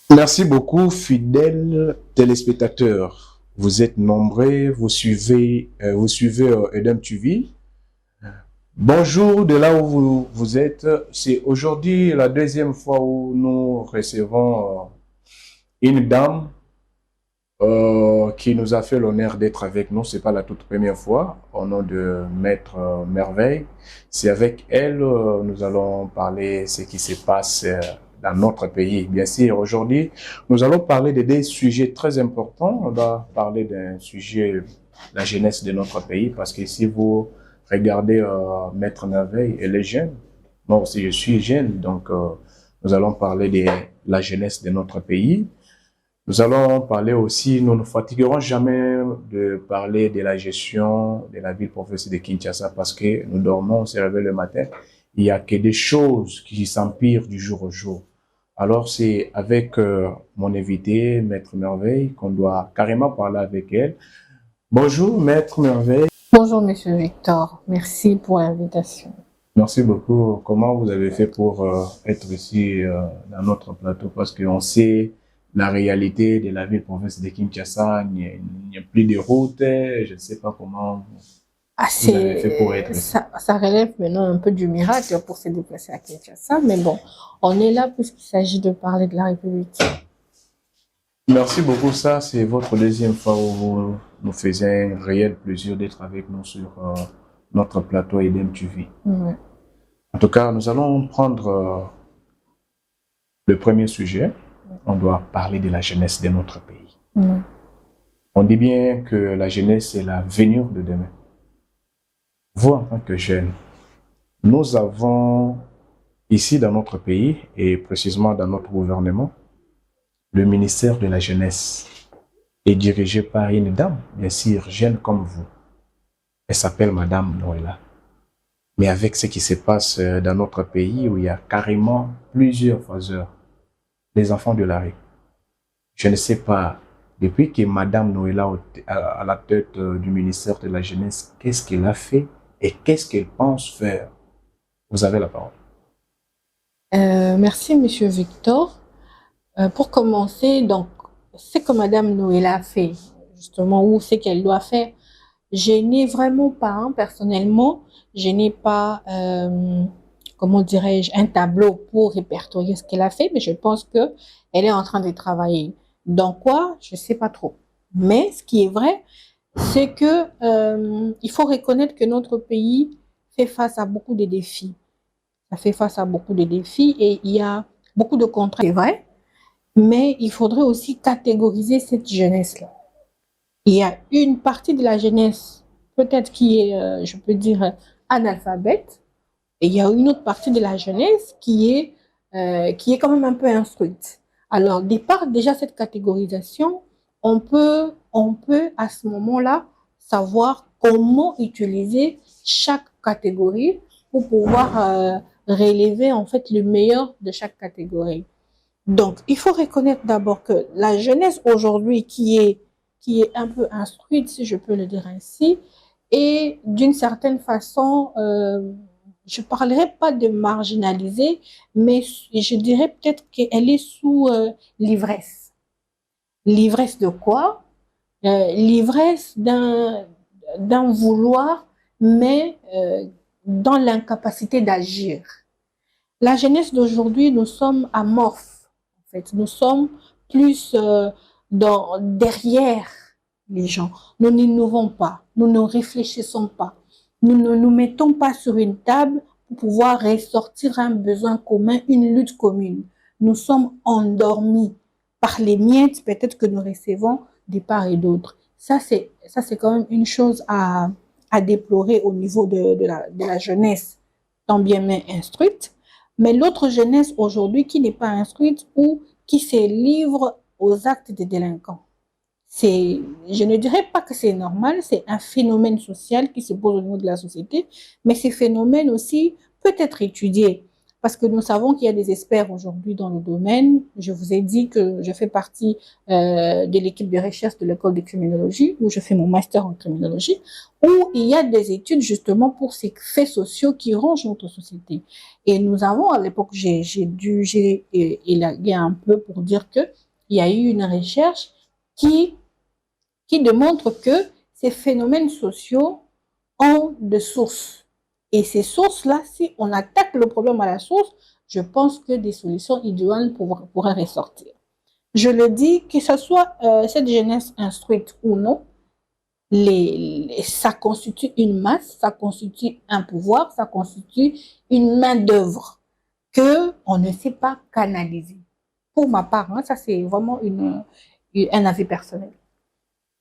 Merci beaucoup, fidèles téléspectateurs. Vous êtes nombreux, vous suivez Edem TV. Bonjour de là où vous êtes. C'est aujourd'hui la deuxième fois où nous recevons une dame qui nous a fait l'honneur d'être avec nous. C'est pas la toute première fois, au nom de Maître Merveille. C'est avec elle, nous allons parler ce qui se passe dans notre pays. Bien sûr, aujourd'hui, nous allons parler de des sujets très importants. On va parler d'un sujet, la jeunesse de notre pays, parce que si vous regardez Maître Merveille, elle est jeune. Moi aussi, je suis jeune, donc nous allons parler de la jeunesse de notre pays. Nous allons parler aussi, nous ne fatiguerons jamais de parler de la gestion de la ville provinciale de Kinshasa parce que nous dormons, on se réveille le matin, il n'y a que des choses qui s'empirent du jour au jour. Alors c'est avec mon invité, Maître Merveille, qu'on doit carrément parler avec elle. Bonjour Maître Merveille. Bonjour Monsieur Victor, merci pour l'invitation. Merci beaucoup. Comment vous avez fait pour être ici dans notre plateau? Parce qu'on sait la réalité de la ville province de Kinshasa, il n'y a plus de route, je ne sais pas comment vous avez fait pour être ici. Ça relève maintenant un peu du miracle pour se déplacer à Kinshasa, mais bon, on est là puisqu'il s'agit de parler de la République. Merci beaucoup. Ça, c'est votre deuxième fois où vous nous faisiez un réel plaisir d'être avec nous sur notre plateau Edem TV. Ouais. En tout cas, nous allons prendre le premier sujet. On doit parler de la jeunesse de notre pays. Ouais. On dit bien que la jeunesse est l'avenir de demain. Vous, en tant que jeune, nous avons ici dans notre pays, et précisément dans notre gouvernement, le ministère de la jeunesse est dirigé par une dame, bien sûr, jeune comme vous. Elle s'appelle Madame Noëlla. Mais avec ce qui se passe dans notre pays, où il y a carrément plusieurs faiseurs, les enfants de la rue. Je ne sais pas, depuis que Madame Noëlla est à la tête du ministère de la Jeunesse, qu'est-ce qu'elle a fait et qu'est-ce qu'elle pense faire? Vous avez la parole. Merci Monsieur Victor. Pour commencer, donc, ce que Madame Noëlla a fait, justement, ou ce qu'elle doit faire, je n'ai vraiment pas, hein, personnellement, je n'ai pas, comment dirais-je, un tableau pour répertorier ce qu'elle a fait, mais je pense qu'elle est en train de travailler. Dans quoi? Je ne sais pas trop. Mais ce qui est vrai, c'est que il faut reconnaître que notre pays fait face à beaucoup de défis. Ça fait face à beaucoup de défis et il y a beaucoup de contraintes, c'est vrai, mais il faudrait aussi catégoriser cette jeunesse-là. Il y a une partie de la jeunesse, peut-être qui est, je peux dire, analphabète, et il y a une autre partie de la jeunesse qui est quand même un peu instruite. Alors, départ déjà cette catégorisation, on peut à ce moment-là savoir comment utiliser chaque catégorie pour pouvoir relever en fait le meilleur de chaque catégorie. Donc, il faut reconnaître d'abord que la jeunesse aujourd'hui qui est un peu instruite, si je peux le dire ainsi, et d'une certaine façon, je ne parlerai pas de marginaliser, mais je dirais peut-être qu'elle est sous l'ivresse. L'ivresse de quoi? L'ivresse d'un vouloir, mais dans l'incapacité d'agir. La jeunesse d'aujourd'hui, nous sommes amorphes. En fait, nous sommes plus derrière les gens. Nous n'innovons pas, nous ne réfléchissons pas. Nous ne nous mettons pas sur une table pour pouvoir ressortir un besoin commun, une lutte commune. Nous sommes endormis par les miettes peut-être que nous recevons de part et d'autre. Ça, c'est quand même une chose à déplorer au niveau de la jeunesse, tant bien mais instruite. Mais l'autre jeunesse aujourd'hui qui n'est pas instruite ou qui se livre aux actes des délinquants. Je ne dirais pas que c'est normal, c'est un phénomène social qui se pose au niveau de la société, mais ce phénomène aussi peut être étudié. parce que nous savons qu'il y a des experts aujourd'hui dans le domaine. Je vous ai dit que je fais partie de l'équipe de recherche de l'école de criminologie, où je fais mon master en criminologie, où il y a des études justement pour ces faits sociaux qui rongent notre société. Et nous avons, à l'époque, j'ai élagué un peu pour dire que il y a eu une recherche qui démontre que ces phénomènes sociaux ont des sources. Et ces sources-là, si on attaque le problème à la source, je pense que des solutions idéales pourraient ressortir. Je le dis, que ce soit cette jeunesse instruite ou non, ça constitue une masse, ça constitue un pouvoir, ça constitue une main-d'œuvre qu'on ne sait pas canaliser. Pour ma part, hein, ça c'est vraiment un avis personnel.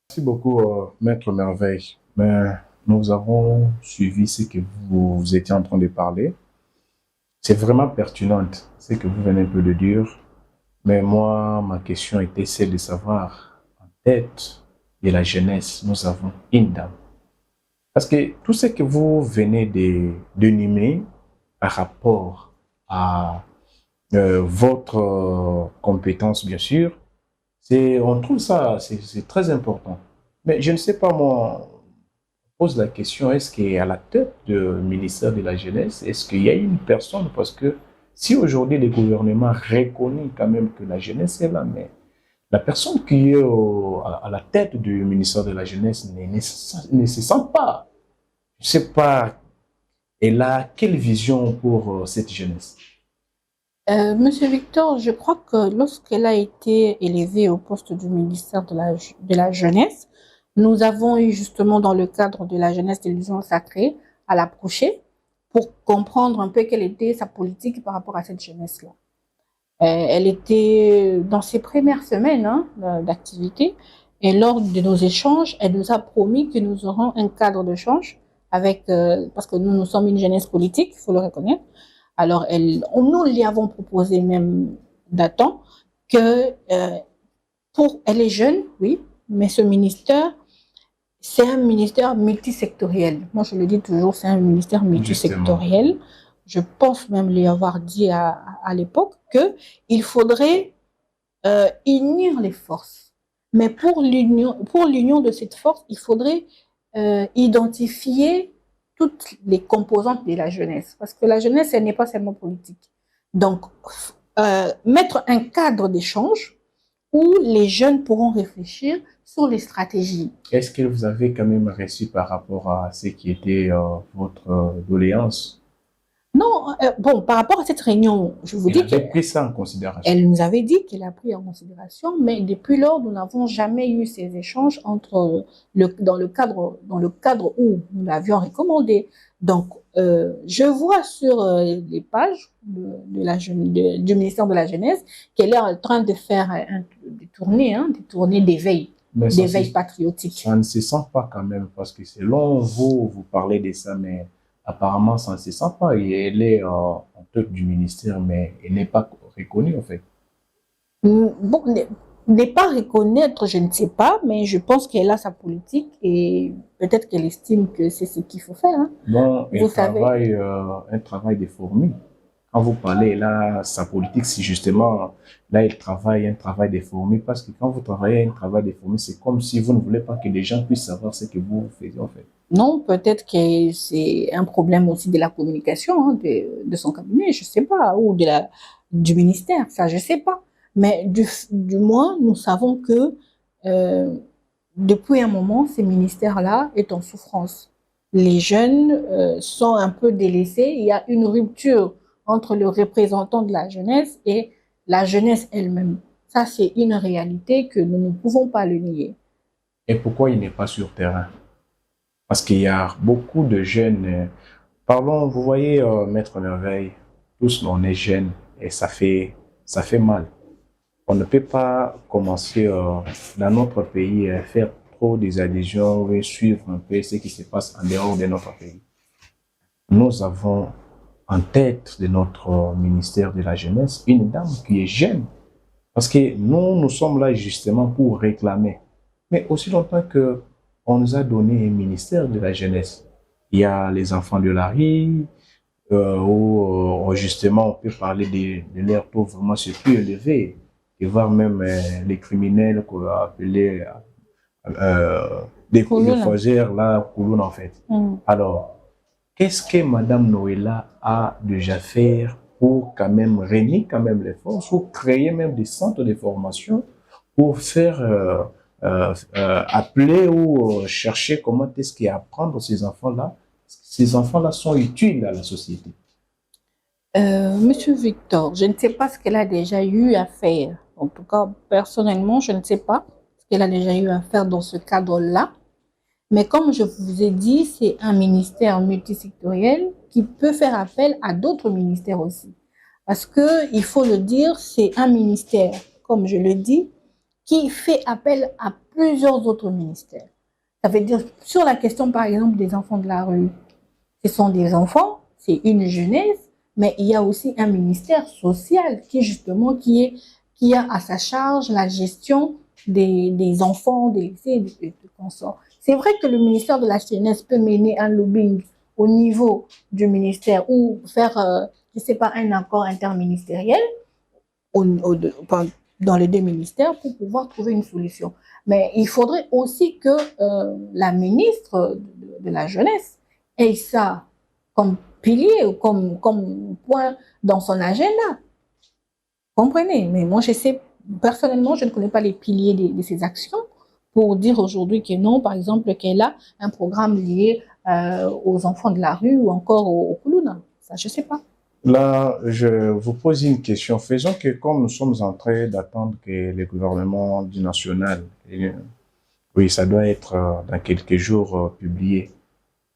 Merci beaucoup, Maître Merveille. Mais nous avons suivi ce que vous étiez en train de parler. C'est vraiment pertinent, ce que vous venez un peu de dire. Mais moi, ma question était celle de savoir, en tête de la jeunesse, nous avons une dame. Parce que tout ce que vous venez de nommer par rapport à votre compétence, bien sûr, on trouve ça, c'est très important. Mais je ne sais pas, moi, on pose la question, est-ce qu'à la tête du ministère de la Jeunesse, est-ce qu'il y a une personne? Parce que si aujourd'hui le gouvernement reconnaît quand même que la jeunesse est là, mais la personne qui est à la tête du ministère de la Jeunesse ne se sent pas. Je ne sais pas, elle a quelle vision pour cette jeunesse? Monsieur Victor, je crois que lorsqu'elle a été élevée au poste du ministère de la Jeunesse, nous avons eu justement dans le cadre de la jeunesse de l'Union sacrée à l'approcher pour comprendre un peu quelle était sa politique par rapport à cette jeunesse-là. Elle était dans ses premières semaines d'activité et lors de nos échanges, elle nous a promis que nous aurons un cadre d'échange avec, parce que nous sommes une jeunesse politique, il faut le reconnaître. Alors, nous lui avons proposé même datant que elle est jeune, oui, mais ce ministère, c'est un ministère multisectoriel. Moi, je le dis toujours, c'est un ministère multisectoriel. Justement. Je pense même lui avoir dit à l'époque qu'il faudrait unir les forces. Mais pour l'union de cette force, il faudrait identifier toutes les composantes de la jeunesse. Parce que la jeunesse, elle n'est pas seulement politique. Donc, mettre un cadre d'échange où les jeunes pourront réfléchir sur les stratégies. Est-ce que vous avez quand même reçu par rapport à ce qui était votre doléance? Non, bon, par rapport à cette réunion, je vous dis qu'elle a pris ça en considération. Elle nous avait dit qu'elle a pris en considération, mais depuis lors, nous n'avons jamais eu ces échanges dans le cadre où nous l'avions recommandé. Donc, je vois sur les pages du ministère de la Jeunesse qu'elle est en train de faire des tournées d'éveil patriotique. Ça ne se sent pas quand même, parce que selon vous parlez de ça, mais apparemment, ça ne se sent pas. Elle est en tête du ministère, mais elle n'est pas reconnue, en fait. Bon, n'est pas reconnaître, je ne sais pas, mais je pense qu'elle a sa politique et peut-être qu'elle estime que c'est ce qu'il faut faire. Hein. Bon, elle travaille un travail de fourmi. Quand vous parlez, là, sa politique, c'est justement, là, elle travaille un travail de fourmi, parce que quand vous travaillez un travail de fourmi, c'est comme si vous ne voulez pas que les gens puissent savoir ce que vous faites, en fait. Non, peut-être que c'est un problème aussi de la communication de son cabinet, je ne sais pas, ou du ministère, ça, je ne sais pas. Mais du moins, nous savons que depuis un moment, ce ministère-là est en souffrance. Les jeunes sont un peu délaissés. Il y a une rupture entre le représentant de la jeunesse et la jeunesse elle-même. Ça, c'est une réalité que nous ne pouvons pas le nier. Et pourquoi il n'est pas sur terrain? Parce qu'il y a beaucoup de jeunes. Pardon, vous voyez, Maître Merveille, tous on est jeunes et ça fait mal. On ne peut pas commencer dans notre pays à faire trop des adhésions et suivre un peu ce qui se passe en dehors de notre pays. Nous avons en tête de notre ministère de la Jeunesse une dame qui est jeune. Parce que nous sommes là justement pour réclamer. Mais aussi longtemps qu'on nous a donné un ministère de la Jeunesse. Il y a les enfants de la rue, où justement on peut parler de leur taux vraiment c'est plus élevé, et voir même les criminels qu'on a appelés des fougères là, Kouloun en fait. Alors, qu'est-ce que Madame Noëlla a déjà fait pour quand même réunir quand même les forces, pour créer même des centres de formation, pour faire appeler ou chercher comment est-ce qu'il y a à apprendre ces enfants-là. Ces enfants-là sont utiles à la société. Monsieur Victor, je ne sais pas ce qu'elle a déjà eu à faire. En tout cas, personnellement, je ne sais pas ce qu'elle a déjà eu à faire dans ce cadre-là. Mais comme je vous ai dit, c'est un ministère multisectoriel qui peut faire appel à d'autres ministères aussi. Parce que, il faut le dire, c'est un ministère, comme je le dis, qui fait appel à plusieurs autres ministères. Ça veut dire, sur la question, par exemple, des enfants de la rue, ce sont des enfants, c'est une jeunesse, mais il y a aussi un ministère social qui, justement, qui a à sa charge la gestion des enfants, des lycées, des consorts. C'est vrai que le ministère de la jeunesse peut mener un lobbying au niveau du ministère ou faire, je ne sais pas, un accord interministériel dans les deux ministères pour pouvoir trouver une solution. Mais il faudrait aussi que la ministre de la jeunesse ait ça comme pilier ou comme point dans son agenda. Comprenez? Mais moi, je sais, personnellement, je ne connais pas les piliers de ces actions pour dire aujourd'hui que non, par exemple, qu'elle a un programme lié aux enfants de la rue ou encore aux Koulouna. Ça, je ne sais pas. Là, je vous pose une question. Faisons que comme nous sommes en train d'attendre que le gouvernement du national, oui, ça doit être dans quelques jours publié,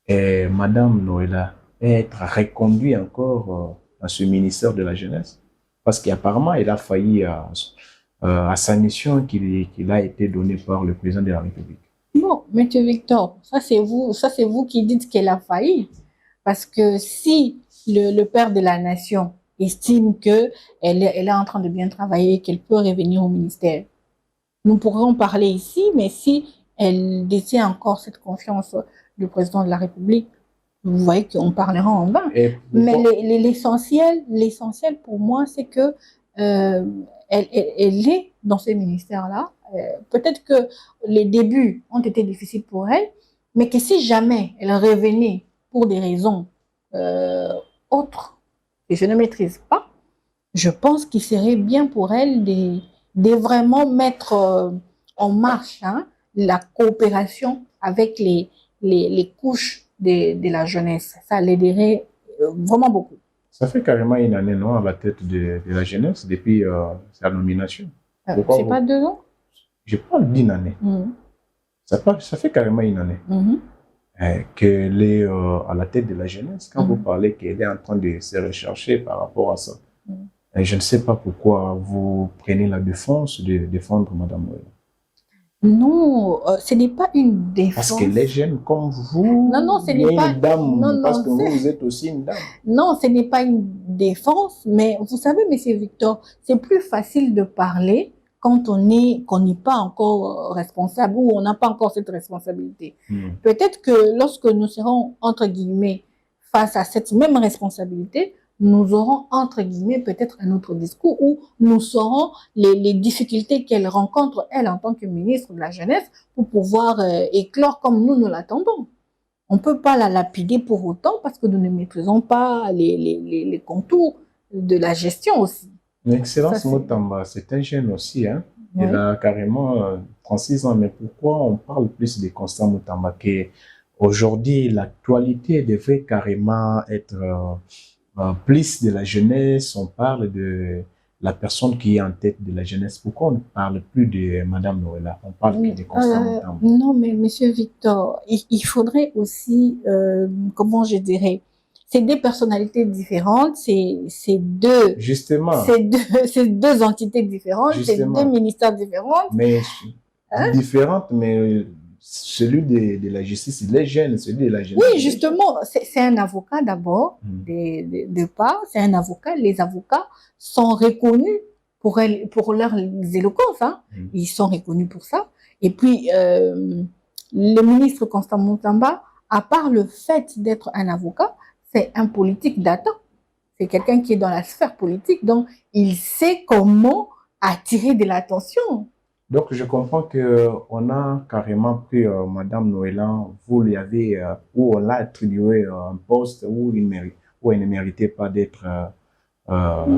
et Madame Noëlla être reconduite encore dans ce ministère de la jeunesse, parce qu'apparemment, elle a failli à sa mission qu'il a été donnée par le président de la République. Bon, Monsieur Victor, ça c'est vous qui dites qu'elle a failli, parce que si le père de la nation estime que elle est en train de bien travailler, qu'elle peut revenir au ministère, nous pourrons parler ici, mais si elle détient encore cette confiance du président de la République, vous voyez qu'on parlera en vain. Mais l'essentiel pour moi, c'est que elle est dans ce ministère-là. Peut-être que les débuts ont été difficiles pour elle, mais que si jamais elle revenait pour des raisons autres que je ne maîtrise pas, je pense qu'il serait bien pour elle de vraiment mettre en marche la coopération avec les couches de la jeunesse. Ça l'aiderait vraiment beaucoup. Ça fait carrément une année, non, à la tête de la jeunesse depuis sa nomination. C'est pas 2 ans? Je parle d'une année. Ça fait carrément une année qu'elle est à la tête de la jeunesse. Quand vous parlez qu'elle est en train de se rechercher par rapport à ça, et je ne sais pas pourquoi vous prenez la défense de défendre Madame Noëlla. Non, ce n'est pas une défense. Parce qu'elle est jeune comme vous. Non, ce n'est pas une dame. Non, parce que vous êtes aussi une dame. Non, ce n'est pas une défense, mais vous savez, Monsieur Victor, c'est plus facile de parler quand qu'on n'est pas encore responsable ou on n'a pas encore cette responsabilité. Peut-être que lorsque nous serons, entre guillemets, face à cette même responsabilité, nous aurons, entre guillemets, peut-être un autre discours où nous saurons les difficultés qu'elle rencontre, elle, en tant que ministre de la Jeunesse, pour pouvoir éclore comme nous l'attendons. On ne peut pas la lapider pour autant parce que nous ne maîtrisons pas les contours de la gestion aussi. Excellence Mutamba, c'est un jeune aussi. Hein? Oui. Il a carrément 36 ans. Mais pourquoi on parle plus de Constant Mutamba qu'aujourd'hui, l'actualité devrait carrément être plus de la jeunesse. On parle de la personne qui est en tête de la jeunesse. Pourquoi on ne parle plus de Madame Noëlla? On parle plus de Constant Mutamba. Non, mais Monsieur Victor, il faudrait aussi, comment je dirais, c'est deux personnalités différentes, c'est deux, justement, c'est deux entités différentes, c'est deux ministères différents. Mais différentes, mais celui de la justice, il est jeune, celui de la jeunesse. Oui, justement, c'est un avocat d'abord, de part, c'est un avocat. Les avocats sont reconnus pour leur éloquence, hein. Ils sont reconnus pour ça. Et puis, le ministre Constant Mutamba, à part le fait d'être un avocat, c'est un politique datant. C'est quelqu'un qui est dans la sphère politique, donc il sait comment attirer de l'attention. Donc, je comprends qu'on a carrément pris Madame Noëlan, vous lui avez, ou on l'a attribué un poste où elle ne méritait pas d'être,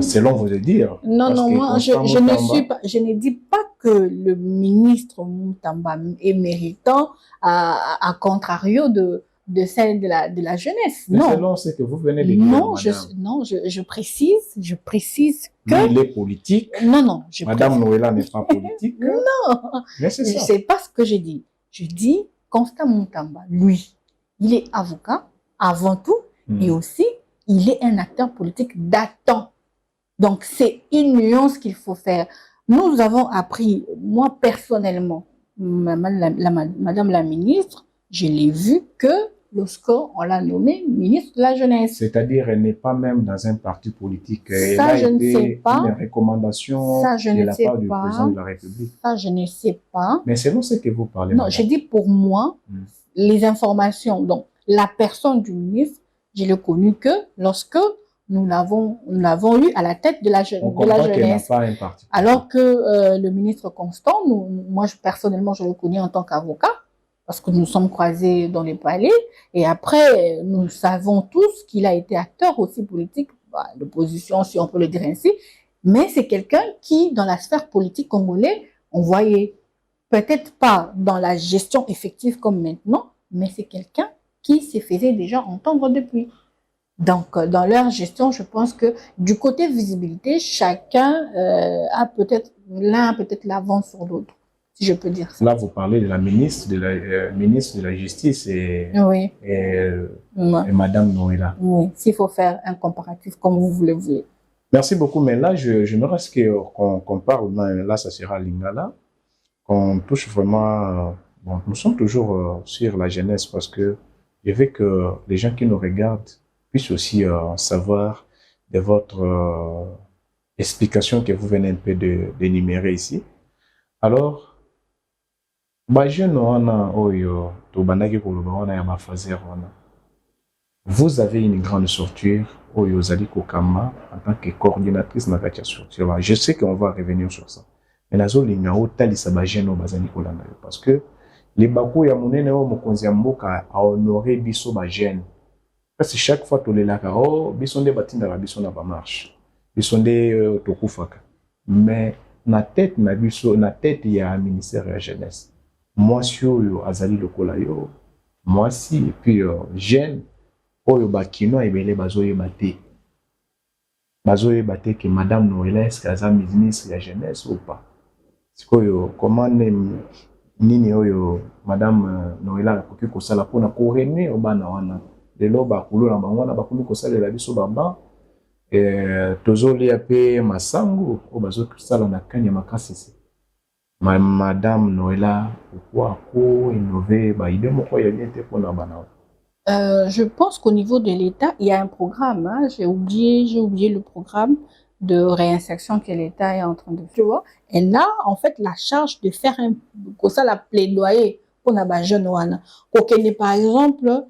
selon vos dires. Non, Parce non, que moi, Constant je ne Mutamba, suis pas, je ne dis pas que le ministre Mutamba est méritant, à contrario de celle de la jeunesse. mais Non. selon ce que vous venez de dire, Non, Madame, je précise que... lui, il est politique. Non, non, Madame Noëlan n'est pas politique. Non, Mais c'est ça. c'est pas ce que j'ai dit. Je dis Constant Mutamba, lui, il est avocat avant tout, et aussi, il est un acteur politique datant. Donc, c'est une nuance qu'il faut faire. Nous avons appris, moi personnellement, Madame la ministre, je l'ai vu que lorsqu'on l'a nommée ministre de la Jeunesse. C'est-à-dire, elle n'est pas même dans un parti politique. Elle Ça, a je ne sais été pas. une recommandation Ça, je de ne la sais part du pas. président de la République. Ça, je ne sais pas. Mais selon ce que vous parlez, Non, madame. j'ai dit pour moi, les informations. Donc, la personne du ministre, je l'ai connu que lorsque nous l'avons eu à la tête de la jeunesse. Pas un parti. Alors que le ministre Constant, moi personnellement, je le connais en tant qu'avocat, parce que nous sommes croisés dans les palais, et après, nous savons tous qu'il a été acteur aussi politique, l'opposition, si on peut le dire ainsi, mais c'est quelqu'un qui, dans la sphère politique congolaise, on voyait peut-être pas dans la gestion effective comme maintenant, mais c'est quelqu'un qui se faisait déjà entendre depuis. Donc, dans leur gestion, je pense que du côté visibilité, chacun a peut-être l'avance sur l'autre, si je peux dire ça. Là, vous parlez de la ministre de la Justice et Madame Noëlan. Oui, s'il faut faire un comparatif comme vous le voulez. Merci beaucoup, mais là, je me reste qu'on parle, là, ça sera Lingala, qu'on touche vraiment, bon, nous sommes toujours sur la jeunesse parce que je veux que les gens qui nous regardent puissent aussi savoir de votre explication que vous venez un peu d'énumérer ici. Alors, vous avez une grande structure Oyozali Kokama en tant que coordinatrice de la structure. Je sais qu'on va revenir sur ça. Mais nazo lingao tali sabajeno bazani kolanda parce que les bakou ya monene o mokonzi ya mboka a honoré biso ba jeune. Parce que chaque fois to lelaka oh biso nde batinda la biso na ba marche. Biso nde tokufaka. Mais na tête na biso na tête ya ministère de la jeunesse. Moi si oyo azali lokola yo. Moi si et puis jeune oyo bakino ebele bazoyeba te. Bazoyeba te que Madame Noëlan est-ce qu'elle a ministre de la jeunesse ou pas. Sikoyo comment nini oyo Madame Noëlan akoki kosala pona ko rene obana wana lelo bakulola bango na bakomi kosalela biso baba tozolia pe masango o bazosala na kanya makasisi. Madame Noëlan pourquoi ko innover ba idée moko ya bien te pona bana. Je pense qu'au niveau de l'État, il y a un programme. Hein, j'ai oublié le programme de réinsertion que l'État est en train de faire. Elle a en fait la charge de faire la plaidoyer pour les jeunes. Par exemple,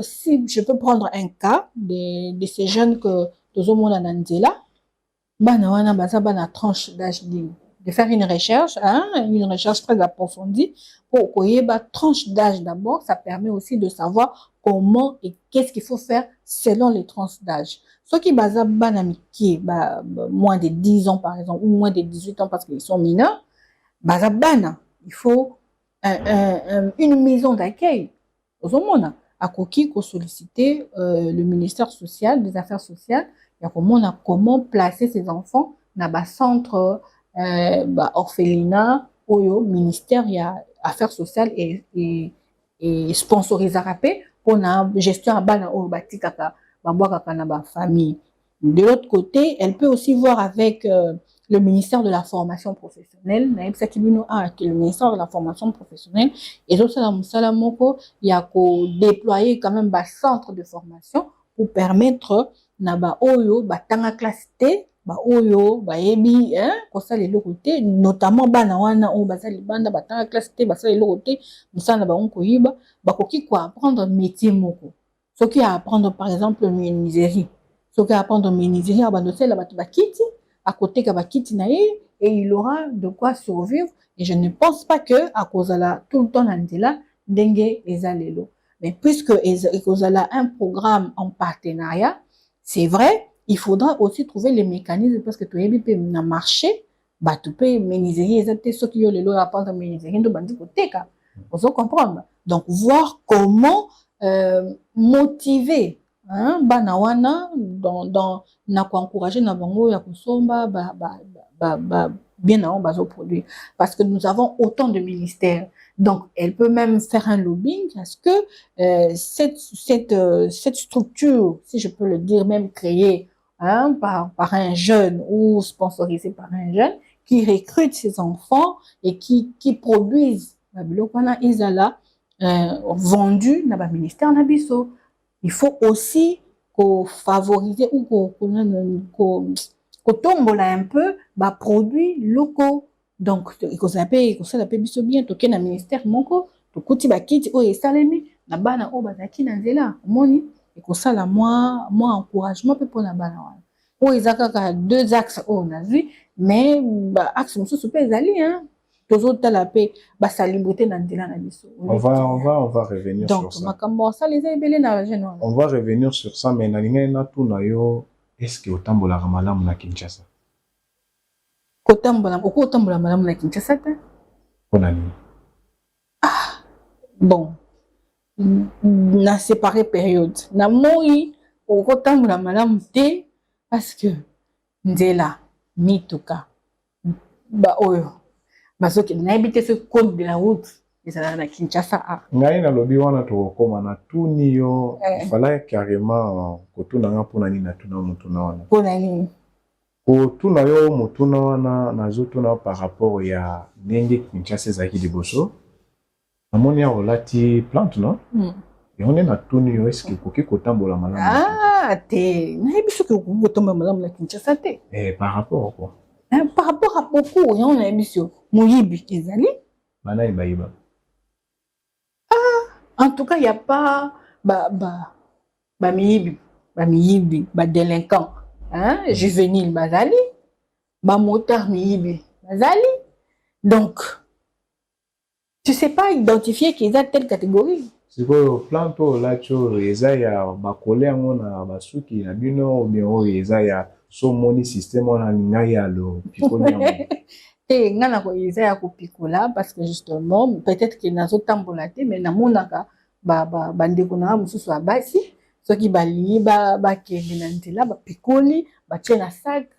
si je peux prendre un cas de ces jeunes que nous avons dans Nandela, bana tranche d'âge de faire une recherche très approfondie pour qu'il y ait une tranche d'âge d'abord. Ça permet aussi de savoir comment et qu'est-ce qu'il faut faire selon les tranches d'âge. Ceux qui basent moins de 10 ans par exemple, ou moins de 18 ans parce qu'ils sont mineurs, il faut une maison d'accueil. Aux hommes, à Koki, qu'on solliciter le ministère social, des affaires sociales, il y a comment placer ces enfants dans un centre orphelinat, au ministère, il y a affaires sociales et sponsorisé pour la gestion de la famille. De l'autre côté, elle peut aussi voir avec le ministère de la formation professionnelle, le ministère de la formation professionnelle, et aussi il y a déployer quand même un centre de formation pour permettre na oyo tanga classe T oyo yebi kosala eloko te, notamment bana wana oyo bazali banda batanga classe T basala eloko te musala bango koyiba bakoki ko apprendre métier moko Ce qui a apprendre, par exemple, le menuiserie. Ce qui a apprendre le menuiserie, à bandoser la bakiti, à côté de bakiti naïe, et il aura de quoi survivre. Et je ne pense pas que, à cause de la, tout le temps, là, dengue et zalelo. Mais puisque il a un programme en partenariat, c'est vrai, il faudra aussi trouver les mécanismes parce que tu as un marché, bah tu peux menuiserie, ceux qui ont les lois à prendre menuiserie, donc bandi côté ka. Vous comprendre. Donc voir comment motiver hein banawana dans na encourager na bango ya kusomba bien avant bazo produit parce que nous avons autant de ministères. Donc, elle peut même faire un lobbying parce que cette structure, si je peux le dire, même créée hein, par un jeune ou sponsorisée par un jeune, qui recrute ses enfants et qui produisent vendu dans le ministère Nabiso. Il faut aussi qu'on favorise ou qu'on tombe là un peu bah, produits locaux. Donc, il faut s'appeler biso bien, toke na ministère moko, tokuti bakiti o esalemi na bana o bazaki na nzela, omoni ekosala moi encouragement pe pour na bana wana. O ezaka 2 axes o na vie, mais ba axe mosusu pe ezali hein. Tozo tala pe ba sa liberté na nzela na biso. On va revenir donc, sur ça. Makambo ça les ebele na jeune. On va revenir sur ça mais na linga na tu na yo est-ce que otambola malamu na Kinshasa? Otambola malamu na Kinshasa te? Pona nini? Ah, bon. Na séparé période. Na moi, otambola malamu te parce que nzela mituka ba oyo bazoki na habité ce code de la route ezala na Kinshasa. Ngai na lobi wana tokoma na tuni yo il fallait carrément kotuna nga pona nini na tuna mutuna wana. Pona nini? Kotuna yo mutuna wana nazotuna par rapport ya ndenge Kinshasa ezaki liboso. Namoni ya olati plante non? Et on est na tuni yo est-ce que koki kotambola malamu? Ah te na biso ko kotambola malamu na Kinshasa te. Par rapport à quoi? Par rapport à beaucoup on a émission moyibi ezali bana iba. En tout cas il y a pas miyibi délinquant hein juvénile bazali motard miyibi bazali donc tu sais pas identifier qu'ils ont telle catégorie. C'est quoi planto là tu eza ya bakole yango na basuki na bino ou bien eza ya so moni système on linga ya lo pikoli yango. Ngana ko eza ya kopikola parce que justement peut-être que nazo tambola te mais na monaka bandeko na mususu abasi soki bali kende na nzela pikoli tie na sac.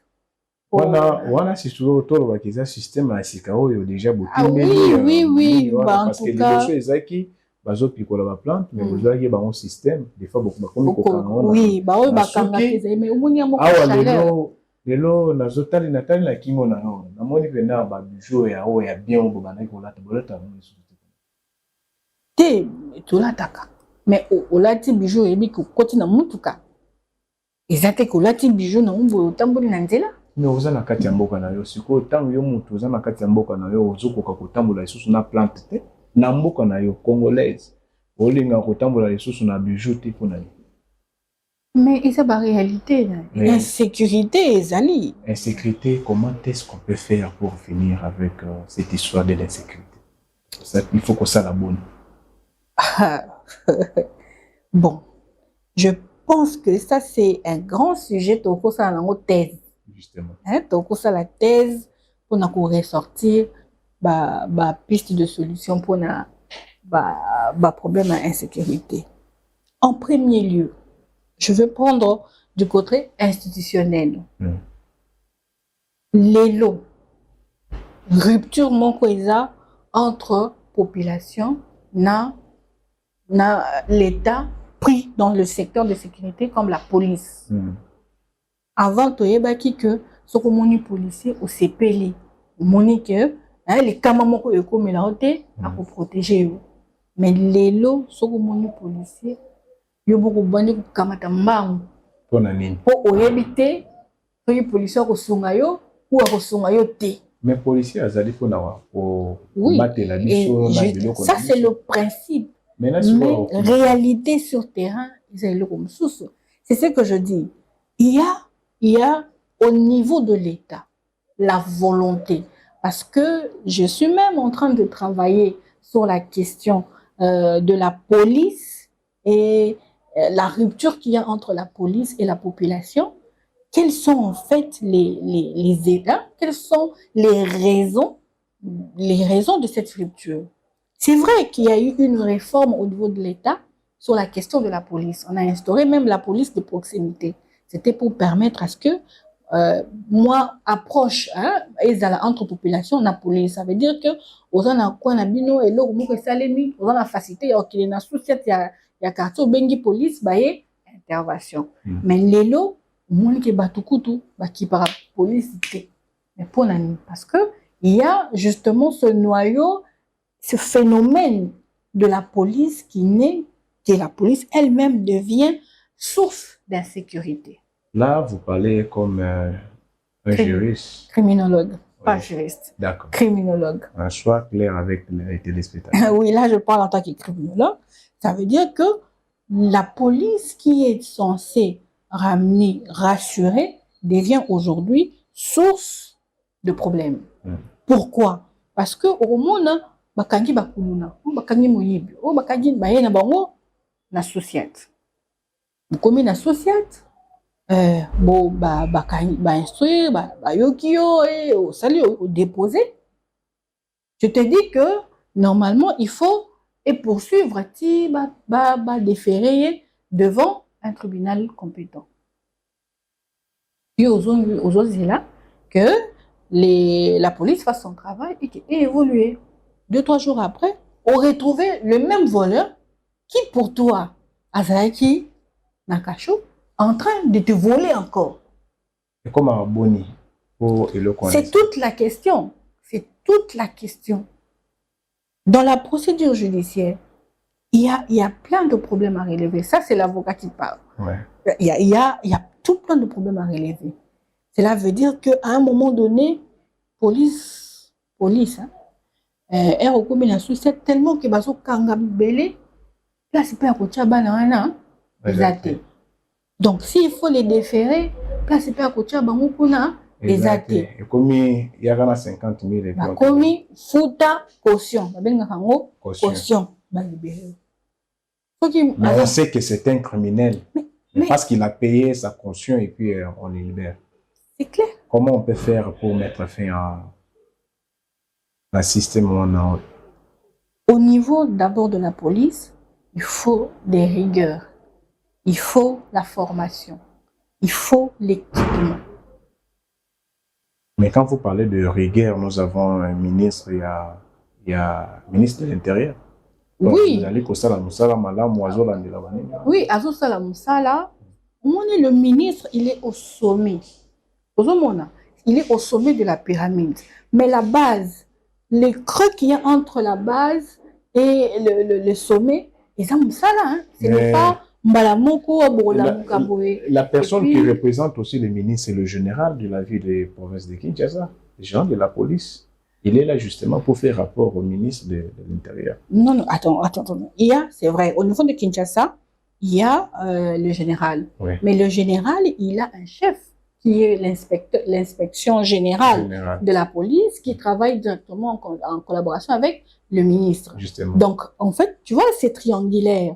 Wana si tu veux tolo bakiza système ya sika oyo déjà botimeli. Oui parce que liboso ezaki bazo pikola ba plante mais bozaki ba un système des fois beaucoup bakomi kokanga. Oui ba oyo bakanga te mais omoni ya moko chaleur. Lelo nazotali natali na kingo na yo namoni pena ba bijou ya oyo ya bien obo banaki kolata bolata te tolataka mais olati bijou ebi kokoti na mutuka ezate kolati bijou na umbo otamboli na nzela. Mais oza na kati ya mboka na yo siko tango yo mutu oza na kati ya mboka na yo ozokoka kotambola lisusu na plante te na mboka na yo congolaise olinga kotambola lisusu na bijou te pona ni. Mais c'est la réalité. Insécurité, ezali. Insécurité, comment est-ce qu'on peut faire pour finir avec cette histoire de l'insécurité? Il faut qu'on soit la bonne. Bon, je pense que ça c'est un grand sujet au cours de la thèse. Justement. Au cours de la thèse, pour nous ressortir piste de solution pour le problème d'insécurité. En premier lieu, je veux prendre du côté institutionnel. Les lots, rupture monkoïsa entre population, l'État pris dans le secteur de sécurité comme la police. Avant, tu as dit que ce que mon policier au CPL, les caméras pour protéger. Mais les lots, ce que mon policier, yo boko bandi kukamata mbangu pona nini po oyebite soki policier ko sunga yo ou akosunga yo te mais policier azali pona wa batela biso na biloko ça c'est le principe mais réalité sur terrain C'est ce que je dis. Il y a au niveau de l'État la volonté. Parce que je suis même en train de travailler sur la question de la police et la rupture qu'il y a entre la police et la population. Quels sont en fait les États, quelles sont les raisons de cette rupture? C'est vrai qu'il y a eu une réforme au niveau de l'État sur la question de la police. On a instauré même la police de proximité. C'était pour permettre à ce que moi approche entre population na police. Ça veut dire que aux en quoi na bino et là où salemi aux en facilité ok na société ya quartier bengi police baye intervention. Mais lelo monde qui batukutu ba qui par police mais pour nani parce que il y a justement ce noyau, ce phénomène de la police qui naît, que la police elle-même devient source d'insécurité. Là, vous parlez comme un juriste. Criminologue, pas juriste. D'accord. Criminologue. Un choix clair avec les téléspectateurs. Oui, là, je parle en tant que criminologue. Ça veut dire que la police qui est censée ramener, rassurer, devient aujourd'hui source de problèmes. Pourquoi? Parce que au monde, bakangi bakuluna, bakangi moyibi, bakangi bayena bango na société. Comme na société, bon bakangi ba instruire, ba yokio et au salut au déposer. Je te dis que normalement il faut et poursuivre déférer devant un tribunal compétent. Puis aux autres là que la police fasse son travail et évoluer. 2-3 jours après, on retrouvait le même voleur qui pour toi, Azaki Nakacho, en train de te voler encore. Et comment Boni c'est toute la question. C'est toute la question. Dans la procédure judiciaire, il y a plein de problèmes à relever. Ça, c'est l'avocat qui parle. Ouais. Il y a tout plein de problèmes à relever. Cela veut dire qu'à un moment donné, police, est recommune la société tellement que baso kanga belé, là c'est pas à côté banana, donc s'il faut les déférer, là c'est pas à côté bango kuna, exact. Et comme il y a 50 000 et comme futa caution, caution, mais on sait que c'est un criminel, mais parce qu'il a payé sa caution et puis on le libère. C'est clair. Comment on peut faire pour mettre fin à un système où on a... Au niveau d'abord de la police, il faut des rigueurs, il faut la formation, il faut l'équipement. Mais quand vous parlez de rigueur, nous avons un ministre, il y a un ministre de l'Intérieur. Oui. Oui, Azo Salamusala, le ministre, il est au sommet. Il est au sommet de la pyramide. Mais la base, les creux qu'il y a entre la base et le sommet, ce n'est pas Mbalamoko ou la personne qui représente aussi le ministre, c'est le général de la ville et province de Kinshasa, le général de la police. Il est là justement pour faire rapport au ministre de l'Intérieur. Non, attends. Il y a, c'est vrai, au niveau de Kinshasa, il y a le général. Oui. Mais le général, il a un chef qui est l'inspection générale de la police qui travaille directement en collaboration avec le ministre. Justement. Donc, en fait, tu vois, c'est triangulaire.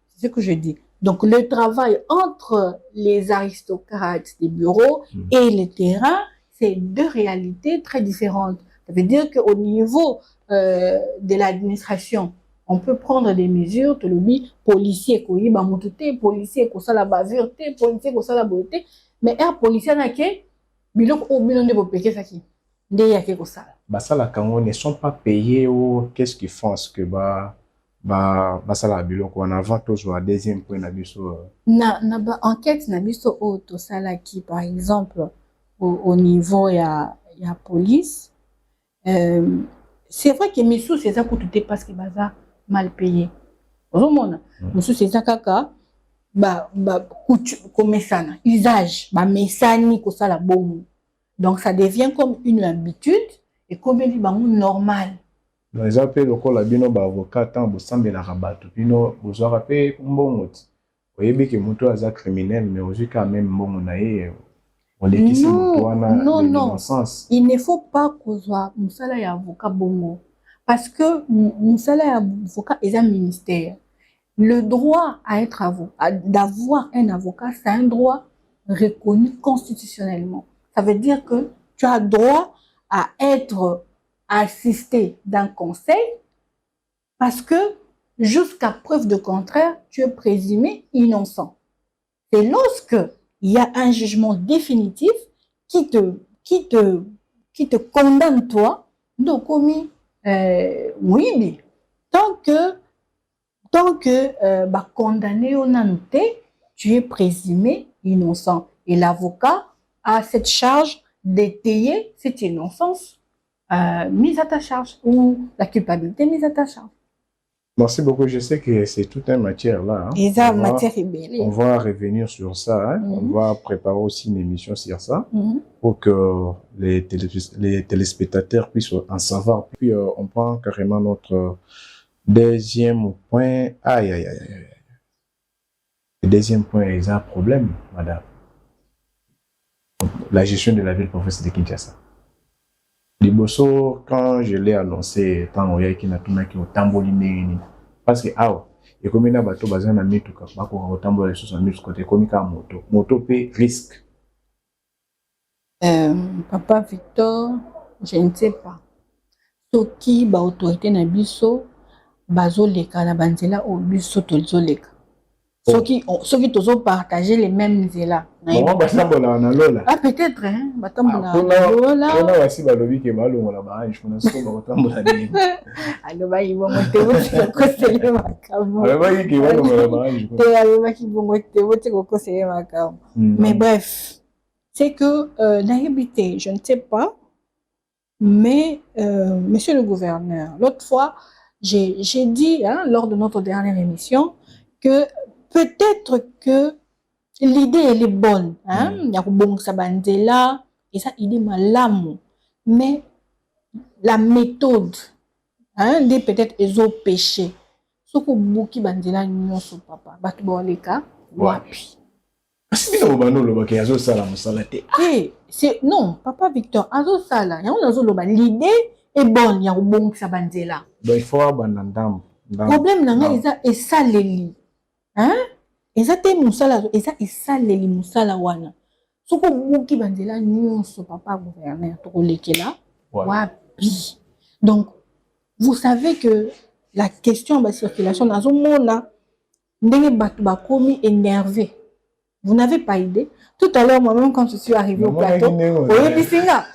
C'est ce que je dis. Donc, le travail entre les aristocrates des bureaux et le terrain, c'est deux réalités très différentes. Ça veut dire qu'au niveau de l'administration, on peut prendre des mesures, tu le dis, policier, policier, la bavureté, policier, la beauté, mais un policier n'a qu'un bilok au bilan de vos péquets, ça qui est ça. Ça, la Congo ne sont pas payés ou qu'est-ce qu'ils font ce que ça la bilok on avant toujours à deuxième point na biso. Enquête na biso au to sala qui par exemple au niveau il y a police. C'est vrai que mes sous c'est ça pour tout parce que baza mal payé. Au monde, mes sous c'est ça kaka comme ça usage mesani ko ça la bon. Donc ça devient comme une habitude et comme il bango normal. Les appels au col bino avocat tant vous semblez la rabattre bino vous aurez payé mbongo oyebi ke moto aza criminel mais aussi quand même mbongo na ye on l'équise moto wana l'innocence. Il ne faut pas kozwa musala ya avocat bongo parce que musala ya avocat est un ministère. Le droit à être avocat, d'avoir un avocat, c'est un droit reconnu constitutionnellement. Ça veut dire que tu as droit à être assisté d'un conseil parce que jusqu'à preuve de contraire, tu es présumé innocent. C'est lorsque il y a un jugement définitif qui te condamne toi de commis oui, tant que condamné au nanouté, tu es présumé innocent. Et l'avocat a cette charge d'étayer cette innocence mise à ta charge ou la culpabilité mise à ta charge. Merci beaucoup. Je sais que c'est toute une matière là. Hein. Et ça, matière rebelle. On va revenir sur ça. Hein. On va préparer aussi une émission sur ça pour que les téléspectateurs puissent en savoir. Puis on prend carrément notre deuxième point. Aïe. Le deuxième point, il y a un problème, madame. La gestion de la ville province de Kinshasa. Liboso, quand je l'ai annoncé, tant qu'il y a qui ont tambourine, parce que et comme il y a bateau basé na mituka, bako au tambour les choses en mituka, côté comme ka moto peut risque. Papa Victor, je ne sais pas. Ce qui ba autorité na biso bazo leka na banzela au biso tozo leka. Ceux qui ont partagé les mêmes là. Ah, peut-être, hein. Mais bref, c'est que l'inhibité, je ne sais pas, mais monsieur le gouverneur, l'autre fois, j'ai dit, hein, lors de notre dernière émission, que peut-être que l'idée elle est bonne, hein, et ça idée malamu, mais la méthode, hein, des peut-être ils ont péché. Ce que beaucoup bandela non so papa, batboleka wapi. C'est non, papa Victor, azo sala, l'idée est bonne, ya bon ça bandela. Il faut abandon. Problème nanga et ça les lit. Hein? Ezate musala esaleli musala wana. Soko buki bandela nyonso papa gouverneur to lekela wapi. Donc vous savez que la question de la circulation dans mona ndenge batu bakomi énervé. Vous n'avez pas idée. Tout à l'heure moi-même quand je suis arrivé au plateau, oyebisinga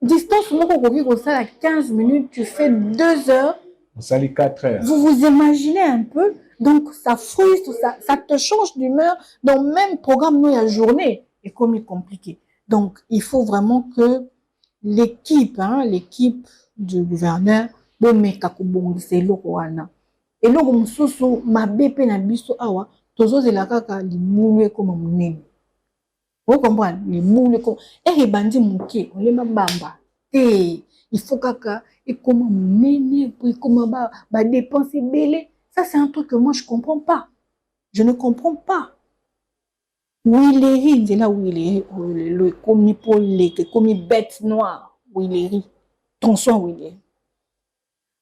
distance moko koki ko sala 15 minutes, tu fais 2 heures. On salit 4 heures. Vous vous imaginez un peu, donc ça frustre, ça te change d'humeur. Dans le même programme, nous, la journée est comme compliqué. Donc, il faut vraiment que l'équipe, hein, l'équipe du gouverneur, bon, mais kakubong, c'est l'okoana. Et là, on se sou, ma bépé na biso awa, tozo de la kaka, li moulé comme un nez. Vous comprenez? Les moulé comme, et les bandits mouké, on les mabamba. Et il faut kaka, et comment mener, puis comment bah dépenser belé. Ça, c'est un truc que moi, je ne comprends pas. Je ne comprends pas. Willery, c'est là où il est, comme une bête noire, Willery. Tronçon Willery.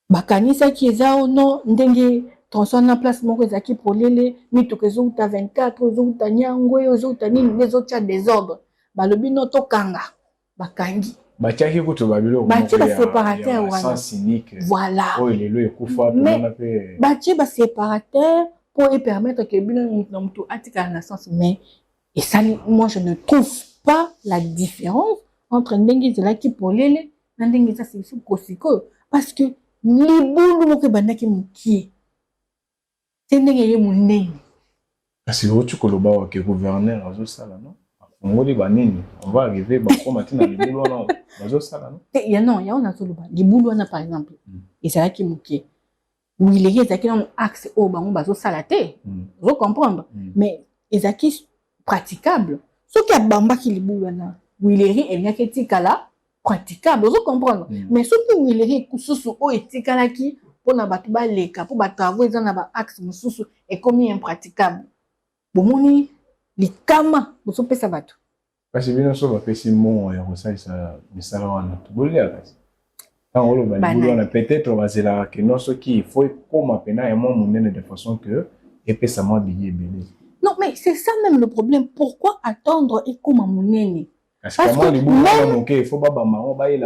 Bakanisa qui est là, non, ndenge, tronçon na place, mon qui pour les mito que zo ta 24, zo ta nyangwe, zo ta ni, les autres désordre. Bah, le bino to kanga. Bakangi. Batiaki kutu babilo séparateur sans cynique. Voilà. Oh, il est là, kufa mais bati ba séparateur pour permettre que bino n'omtu atika na sens mais et ça moi je ne trouve pas la différence entre ndenge zela ki polele na ndenge ça c'est sous kosiko parce que libulu moko bandaki mukie. C'est ndenge ye munene. Parce que tu koloba wa ke gouverneur azo sala non? On va arriver maintenant les boulots non il y a on a solo les boulots par exemple et c'est là qui mouké oui les gars qui ont accès au banc bazo salaté vous comprendre mais ils acquis praticable ce qui a bamba qui les boulots na oui les et bien que tikala praticable vous comprendre mais ce qui oui les kususu o etikala qui pour na bato ba leka pour ba travaux ils en ba axe mususu et comme impraticable bomoni likama boso pesa bato parce que bien sûr va pesi mon ya ça ça misala wana tubolia kasi tant on va dire peut-être on va zela que non ce qui il faut comme pena et mon monene de façon que et pesa moi billet belé. Non mais c'est ça même le problème, pourquoi attendre et comme monene? Parce que les boulots il faut pas maman ba il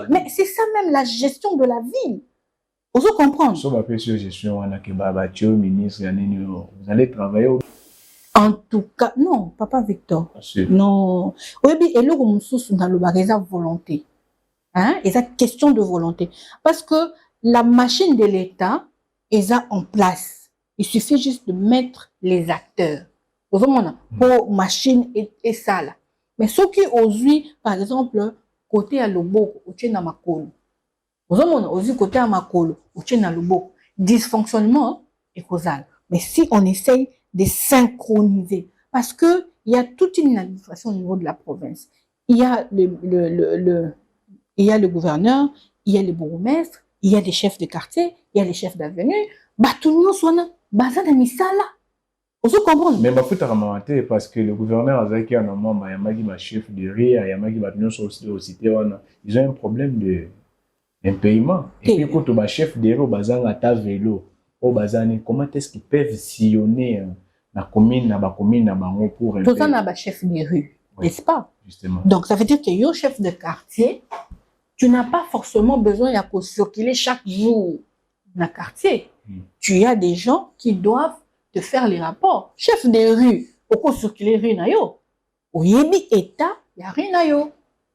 mais c'est ça même la gestion de la ville. Vous comprenez? So va pesi gestion wana que baba tio ministre ya nini vous allez travailler. En tout cas, non, papa Victor. Non. Oui, et le moussus dans le bagage volonté. Hein? Et ça question de volonté. Parce que la machine de l'État est en place. Il suffit juste de mettre les acteurs. Pour machine et ça là. Mais ce qui aujourd'hui, par exemple, côté à Loboko, au Tchèna Makolo. Aujourd'hui, côté à Makolo, au Tchèna Loboko. Dysfonctionnement est causal. Mais si on essaye de synchroniser, parce que il y a toute une administration au niveau de la province. Il y a il y a le gouverneur, il y a le bourgmestre, il y a des chefs de quartier, il y a les chefs d'avenue. Bah tout le monde soit là, bazar de misala. Vous comprenez? Mais ma faute à ramasser parce que le gouverneur a dit qu'il y a un moment, il y a un chef de rire, il y a un cité, ils ont un problème de paiement. Et puis quand tu chef de rire, bazar à ta vélo. Comment est-ce qu'ils peuvent sillonner la commune, pour tout ça n'a pas chef de rue, n'est-ce pas? Justement. Donc ça veut dire que yo chef de quartier, tu n'as pas forcément besoin de circuler chaque jour dans le quartier. Tu as des gens qui doivent te faire les rapports. Chef de rue, pourquoi circuler rue na yo? Au yebi état, il y a rien na yo,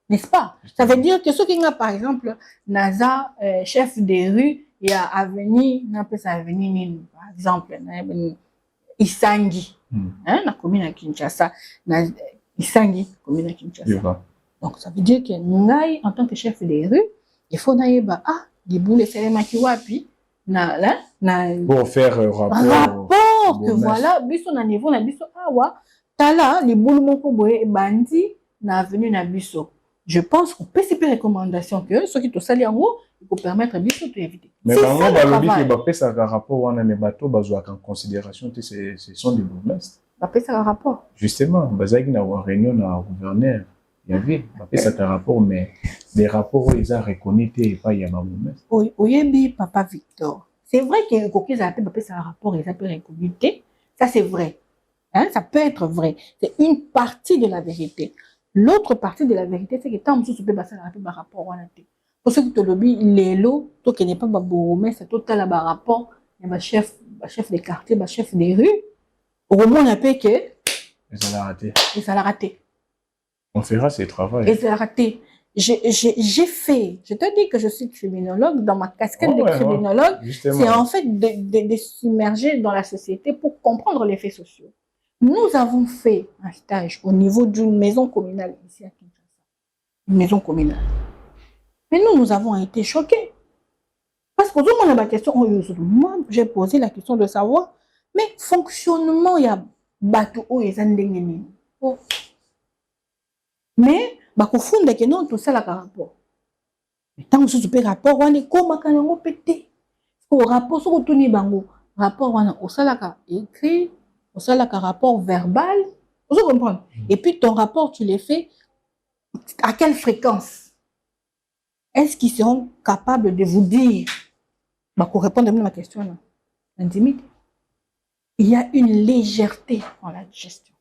n'est-ce pas? Ça veut dire que ceux qui ont par exemple Naza chef de rue, il y a avenue, on appelle ça avenue, par exemple, Isangi, la commune à Kinshasa, Isangi, commune à Kinshasa. Donc ça veut dire que nous, en tant que chef de rue, il faut naïba des boules c'est les wapi pour faire rapport que voilà, biso na niveau na biso awa, tala les boules mon koboé bandi na avenue na biso. Je pense qu'on peut faire des recommandations que ceux qui te salient en haut, il faut permettre à biso de éviter. Mais quand on va le dire que ça un rapport on a mes bateaux bazoa en considération ce sont des bourgmestres. Ba ça un rapport. Justement, bazaki na réunion na gouverneur. Il y avait ça un rapport mais des rapports ils ont reconnu et pas il y a pas bourgmestre. Oyebi papa Victor. C'est vrai que coquille a appelé ça un rapport ils appellent reconnu. Ça c'est vrai. Hein, ça peut être vrai. C'est une partie de la vérité. L'autre partie de la vérité, c'est que tant que tu peux passer un rapport, pour ceux qui te lobby, les lots, toi qui n'est pas mais c'est total à rapport, il y a chef de quartier, chef des rues. Au moins, on a payé que. Et ça l'a raté. Et ça l'a raté. On fera ce travail. Et ça l'a raté. J'ai fait, je te dis que je suis criminologue, dans ma casquette de criminologue, c'est en fait de s'immerger dans la société pour comprendre les faits sociaux. Nous avons fait un stage au niveau d'une maison communale ici à Kinshasa. Une maison communale. Mais nous avons été choqués. Parce que tout le monde a la question, moi j'ai posé la question de savoir, mais fonctionnement, il y a bateau, il y a des mais, au fond, non, tout ça, là, rapport. Mais tant que tu peux rapport, on est comme on pété. Au rapport, sur le bango, rapport, on a écrit, au ça, là, rapport verbal. Vous comprenez? Et puis, ton rapport, tu les fais à quelle fréquence? Est-ce qu'ils seront capables de vous dire, pour répondre à ma question, là, l'intimité? Il y a une légèreté dans la gestion.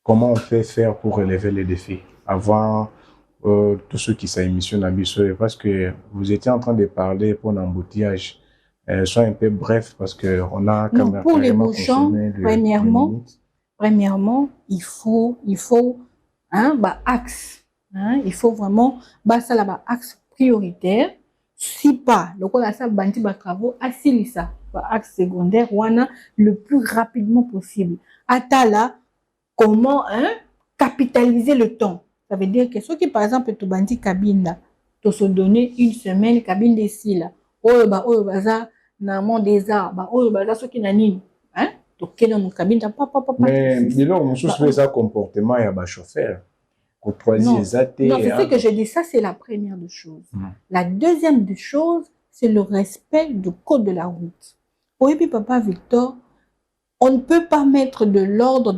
Comment on peut faire pour relever les défis? Avant tous ceux qui s'émissionnent à Bissau, parce que vous étiez en train de parler pour l'embouteillage, soit un peu bref, parce qu'on a quand même. Pour les bouchons, premièrement, il faut axe. Il faut vraiment, ça là, axe prioritaire. Si pas, le coup, ça, bandi, travaux, assis ça, axe secondaire, le plus rapidement possible. Atala, comment, capitaliser le temps. Ça veut dire que ceux qui, par exemple, tu bandi cabine, tu se donner une semaine, cabine des cils, ça, dans des arbres, ceux qui n'animent, tu es dans mon cabine, mais, dis-leur, on se ça comportement, il y a un chauffeur. Non, c'est ce que je dis, ça c'est la première des choses. La deuxième des choses, c'est le respect du code de la route. Oui, puis papa Victor, on ne peut pas mettre de l'ordre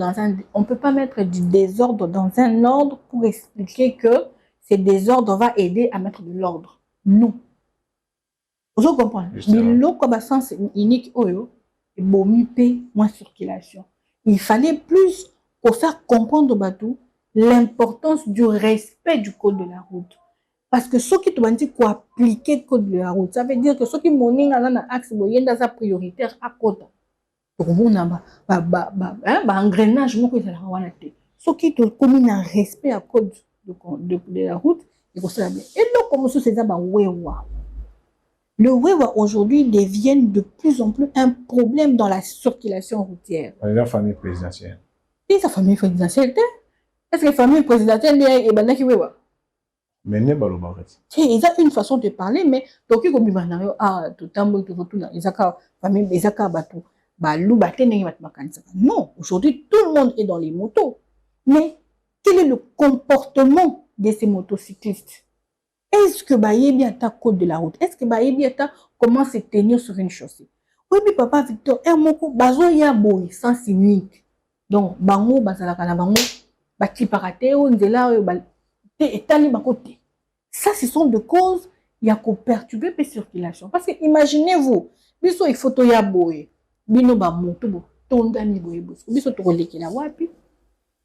on peut pas mettre du désordre dans un ordre pour expliquer que ce désordre va aider à mettre de l'ordre. Non. Vous comprenez? Biloko ba sens unique oyo et bomi pe moins circulation. Il fallait plus pour faire comprendre bateau l'importance du respect du code de la route. Parce que ceux qui te dit qu'on appliquer le code de la route, ça veut dire que ceux qui monnaient dans l'axe boyenda sa prioritaire à côté. Pour vous engrenage moko ezala wana te. Ceux qui te commun un respect à code de la route, et pour ça bien. Et donc comme ça c'est ça ba wewa. Le wewa aujourd'hui devient de plus en plus un problème dans la circulation routière. La famille présidentielle. Et sa famille présidentielle, est-ce que la famille présidentielle est banaki wewa? Mais ne baloba kati. Ils ont une façon de parler, mais donc ils comme banayo tout tambo tout na ezaka famille ezaka bato balou batene ngi makanisa. Non, aujourd'hui tout le monde est dans les motos. Mais quel est le comportement de ces motocyclistes? Est-ce que bayebi ata code de la route? Est-ce que bayebi ata comment se tenir sur une chaussée? Oui, mais papa Victor, moko bazo ya boy sens unique. Donc bango bazalaka na bango baki parate o nzela o te etali bakote. Ça ce sont des causes il y a ko perturber la circulation parce que imaginez-vous biso il faut to ya boy bino ba moto bo tondani boy biso to kolekela wapi?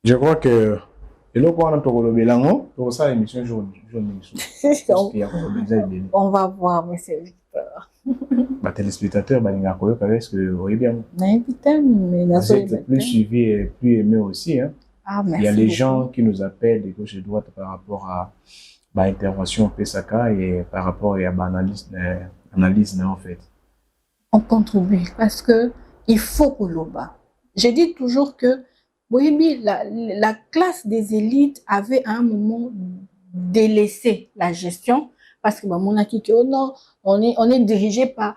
Je crois que eloko wana tokolobelango tokosala émission journée. On va voir monsieur Victor. Bah téléspectateurs balinga koyoka est-ce que oui bien. Mais vous êtes plus suivi et plus aimé aussi hein. Ah, merci. Il y a les beaucoup. gens qui nous appellent de gauche et de droite par rapport à intervention PSAK et par rapport à analyse en fait. On contribue parce que il faut que l'on bat. Je dis toujours que oui, la classe des élites avait à un moment délaissé la gestion parce que mon a dit oh non, on est dirigé par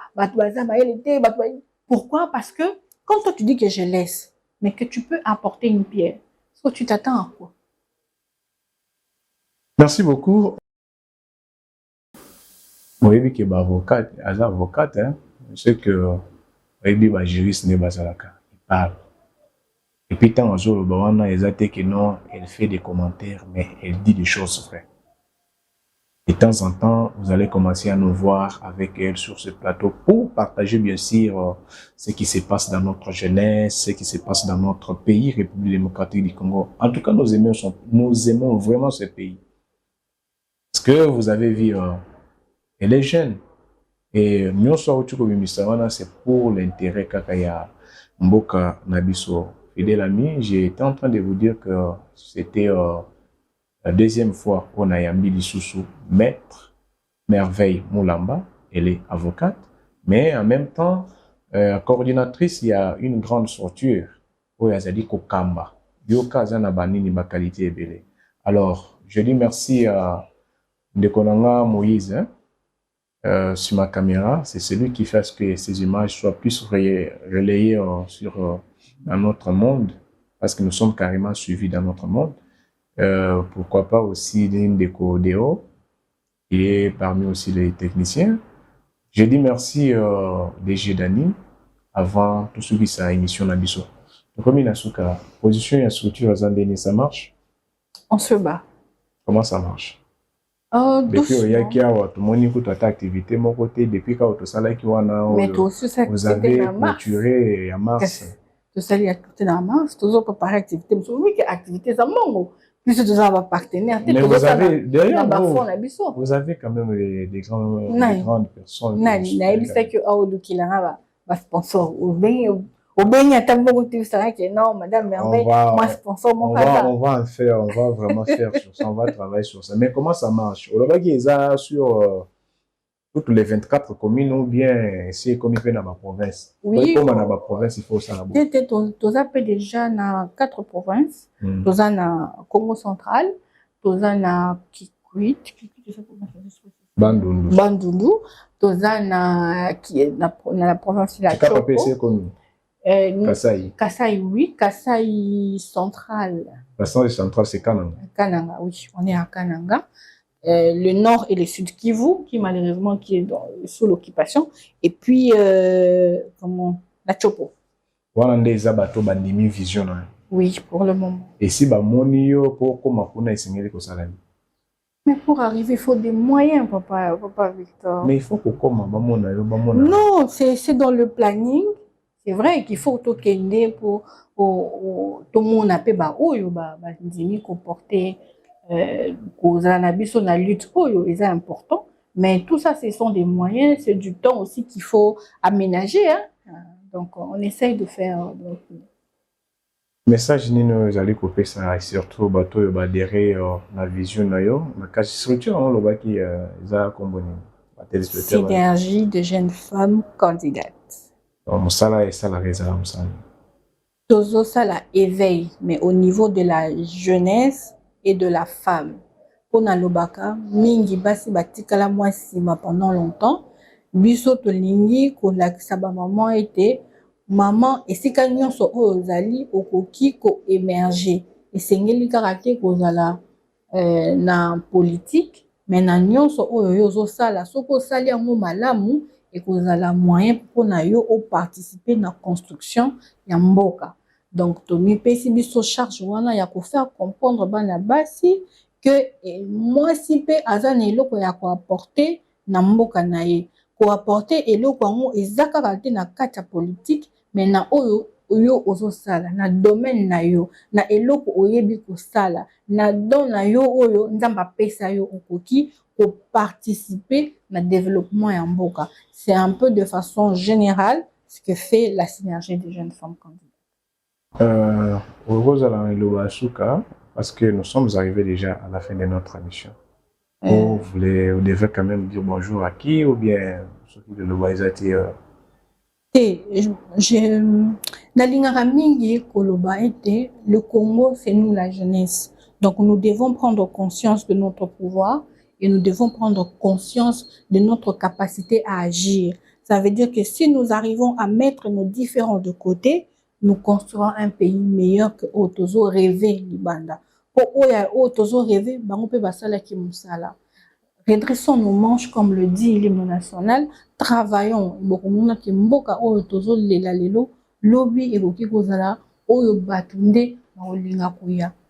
pourquoi? Parce que quand toi tu dis que je laisse, mais que tu peux apporter une pierre, est-ce que tu t'attends à quoi? Merci beaucoup. Oui, qui est avocat, avocate, hein. Je sais que oui, juriste n'est pas il parle. Et puis tant que non, elle fait des commentaires, mais elle dit des choses vraies. De temps en temps, vous allez commencer à nous voir avec elle sur ce plateau pour partager bien sûr ce qui se passe dans notre jeunesse, ce qui se passe dans notre pays, République démocratique du Congo. En tout cas, nous aimons vraiment ce pays. Parce que vous avez vu, elle est jeune. Et nous sommes c'est pour l'intérêt Kakaya Mboka Nabiso. Fidèle ami, j'étais en train de vous dire que c'était la deuxième fois qu'on a Yambi Lisusu, maître Merveille Moulamba, elle est avocate, mais en même temps, coordinatrice, il y a une grande structure, où il y a dit Kokamba, Yoka Zanabani ni ma qualité belé. Alors, je dis merci à Ndekonanga Moïse, hein, sur ma caméra, c'est celui qui fait ce que ces images soient plus relayées dans notre monde, parce que nous sommes carrément suivis dans notre monde. Pourquoi pas aussi Ndeko Deo, qui est parmi aussi les techniciens. Je dis merci DG Dani avant tout ce qui s'est émission Nabiso. Donc, comme il y a une position et une structure, ça marche? On se bat. Comment ça marche? Depuis il y a qui a tout le monde qui a activité mon côté depuis quand tout ça là qui vous avez clôturé en mars. Tout ça il y a activité en mars, toujours préparer activité. Oui, que activité ça manque. Plus de ça partenaire. Mais vous avez derrière vous avez quand même des grandes personnes. Non, il y a que Aoudou qui l'a va sponsor ou bien non, madame Merveille, moi sponsor mon casa. On va vraiment faire sur ça, on va travailler sur ça. Mais comment ça marche? Au Lobaki est sur toutes les 24 communes ou bien c'est comme il fait dans ma province. Oui. Comme dans ma province, il faut ça là-bas. Tu as déjà dans 4 provinces. Tu as dans Congo central, tu as dans Kikwit, Bandundu, tu as dans la province de la Choko. Kasai. Kasai, oui. Kasai central. Kasai central, c'est Kananga. Kananga, oui. On est à Kananga. le nord et le sud Kivu, qui malheureusement qui est sous l'occupation, et puis la Chopo. Voilà des abato bandimi vision. Oui, pour le moment. Et si ba monio pour comment on a essayé de ça. Mais pour arriver, il faut des moyens, papa Victor. Mais il faut que comment non, c'est dans le planning. C'est vrai qu'il faut tout kende pour tout le monde a pas comporter la lutte c'est important. Mais tout ça, ce sont des moyens, c'est du temps aussi qu'il faut aménager. Hein? Donc, on essaye de faire. Message nous allons couper ça surtout bateau derrière la vision nayo la casse structure on le qui za comboni synergie de jeunes femmes candidates. Musala et salarié ça musala. Tozo ça la éveil mais au niveau de la jeunesse et de la femme. Pour Nalobaka mingi basi batikala mwasima pendant longtemps biso to lingi ko la saba maman était maman esika nyonso oyo ozali okoki ko émerger esengeli kaka te kozala na politique mais na nyonso oyo yo ozosala soki osali yango malamu ekozala moyen mpona yo oparticiper na construction ya mboka. Donc tomipesi biso charge wana ya kofaire comprendre bana basi que mwasi mpe aza na eloko ya koapporter na mboka na ye koapporter eloko yango eza kaka te na kati ya politique mais na oyo yo ozosala na domaine na yo na eloko oyebi kosala na don na yo oyo nzambe apesa yo okoki ko participer na développement ya mboka. C'est un peu de façon générale ce que fait la synergie des jeunes femmes candidates. Parce que nous sommes arrivés déjà à la fin de notre émission. Vous devez quand même dire bonjour à qui ou bien ceux qui le voient le Congo, c'est nous la jeunesse. Donc nous devons prendre conscience de notre pouvoir et nous devons prendre conscience de notre capacité à agir. Ça veut dire que si nous arrivons à mettre nos différends de côté, nous construirons un pays meilleur que Otozo rêvé Libanda. Pour Otozo rêvé, bango pe basala ki musala. Redressons nos manches, comme le dit l'hymne national. Travaillons.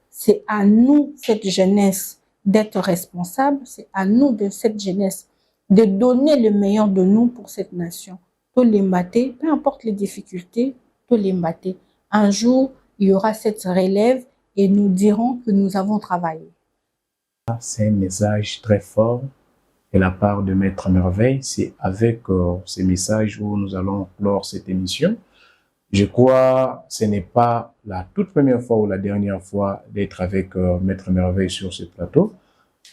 C'est à nous, cette jeunesse, d'être responsable. C'est à nous, de cette jeunesse, de donner le meilleur de nous pour cette nation. Tous les matés, peu importe les difficultés, tous les matés. Un jour, il y aura cette relève et nous dirons que nous avons travaillé. C'est un message très fort de la part de Maître Merveille. C'est avec ces messages où nous allons clore cette émission. Je crois que ce n'est pas la toute première fois ou la dernière fois d'être avec Maître Merveille sur ce plateau.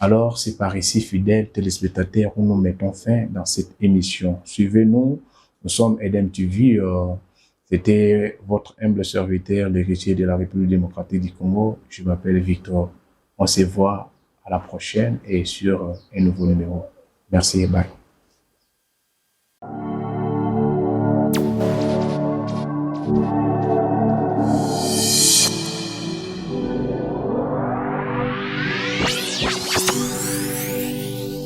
Alors, c'est par ici, fidèles téléspectateurs, où nous mettons fin dans cette émission. Suivez-nous, nous sommes Edem TV. C'était votre humble serviteur, l'héritier de la République démocratique du Congo. Je m'appelle Victor. On se voit à la prochaine et sur un nouveau numéro. Merci et bye.